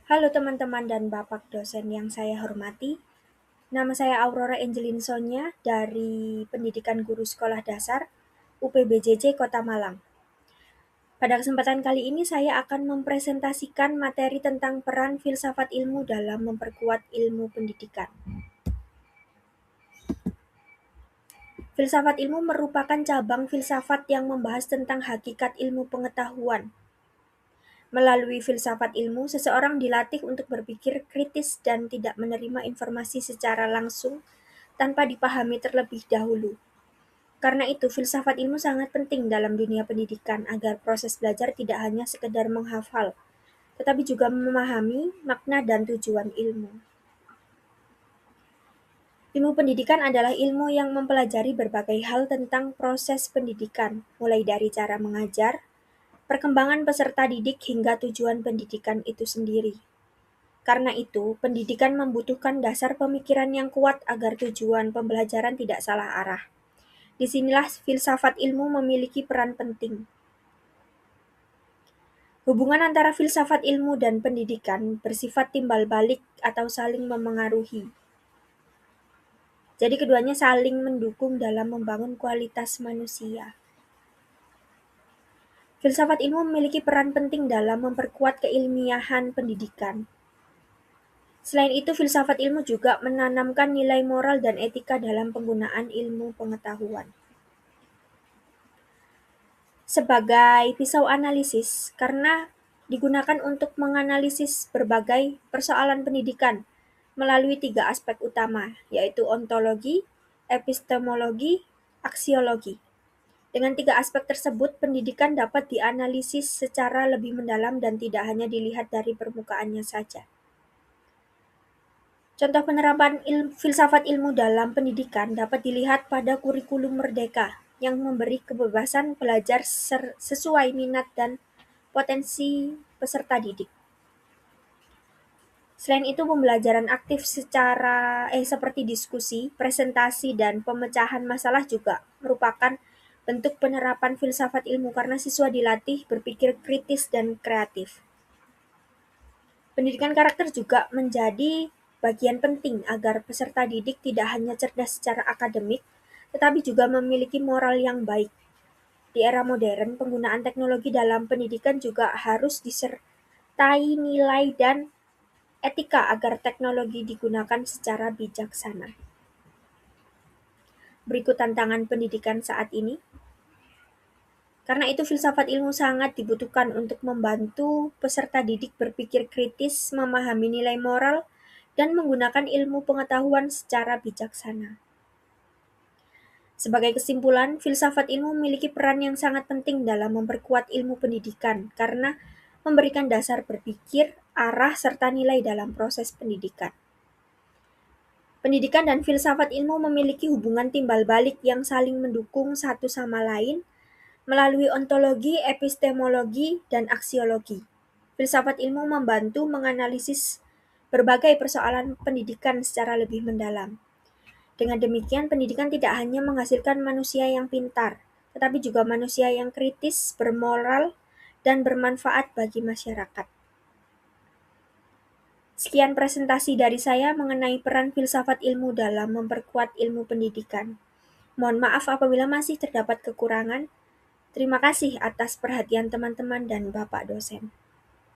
Halo teman-teman dan Bapak dosen yang saya hormati. Nama saya Aurora Angelin Sonia dari Pendidikan Guru Sekolah Dasar UPBJJ Kota Malang. Pada kesempatan kali ini saya akan mempresentasikan materi tentang peran filsafat ilmu dalam memperkuat ilmu pendidikan. Filsafat ilmu merupakan cabang filsafat yang membahas tentang hakikat ilmu pengetahuan. Melalui filsafat ilmu, seseorang dilatih untuk berpikir kritis dan tidak menerima informasi secara langsung tanpa dipahami terlebih dahulu. Karena itu, filsafat ilmu sangat penting dalam dunia pendidikan agar proses belajar tidak hanya sekedar menghafal, tetapi juga memahami makna dan tujuan ilmu. Ilmu pendidikan adalah ilmu yang mempelajari berbagai hal tentang proses pendidikan, mulai dari cara mengajar, perkembangan peserta didik hingga tujuan pendidikan itu sendiri. Karena itu, pendidikan membutuhkan dasar pemikiran yang kuat agar tujuan pembelajaran tidak salah arah. Disinilah filsafat ilmu memiliki peran penting. Hubungan antara filsafat ilmu dan pendidikan bersifat timbal balik atau saling memengaruhi. Jadi keduanya saling mendukung dalam membangun kualitas manusia. Filsafat ilmu memiliki peran penting dalam memperkuat keilmiahan pendidikan. Selain itu, filsafat ilmu juga menanamkan nilai moral dan etika dalam penggunaan ilmu pengetahuan. Sebagai pisau analisis, karena digunakan untuk menganalisis berbagai persoalan pendidikan melalui 3 aspek utama, yaitu ontologi, epistemologi, aksiologi. Dengan 3 aspek tersebut, pendidikan dapat dianalisis secara lebih mendalam dan tidak hanya dilihat dari permukaannya saja. Contoh penerapan filsafat ilmu dalam pendidikan dapat dilihat pada kurikulum merdeka yang memberi kebebasan belajar sesuai minat dan potensi peserta didik. Selain itu, pembelajaran aktif seperti diskusi, presentasi, dan pemecahan masalah juga merupakan bentuk penerapan filsafat ilmu karena siswa dilatih berpikir kritis dan kreatif. Pendidikan karakter juga menjadi bagian penting agar peserta didik tidak hanya cerdas secara akademik, tetapi juga memiliki moral yang baik. Di era modern, penggunaan teknologi dalam pendidikan juga harus disertai nilai dan etika agar teknologi digunakan secara bijaksana. Berikut tantangan pendidikan saat ini. Karena itu filsafat ilmu sangat dibutuhkan untuk membantu peserta didik berpikir kritis, memahami nilai moral, dan menggunakan ilmu pengetahuan secara bijaksana. Sebagai kesimpulan, filsafat ilmu memiliki peran yang sangat penting dalam memperkuat ilmu pendidikan karena memberikan dasar berpikir, arah, serta nilai dalam proses pendidikan. Pendidikan dan filsafat ilmu memiliki hubungan timbal balik yang saling mendukung satu sama lain melalui ontologi, epistemologi, dan aksiologi. Filsafat ilmu membantu menganalisis berbagai persoalan pendidikan secara lebih mendalam. Dengan demikian, pendidikan tidak hanya menghasilkan manusia yang pintar, tetapi juga manusia yang kritis, bermoral, dan bermanfaat bagi masyarakat. Sekian presentasi dari saya mengenai peran filsafat ilmu dalam memperkuat ilmu pendidikan. Mohon maaf apabila masih terdapat kekurangan. Terima kasih atas perhatian teman-teman dan Bapak dosen.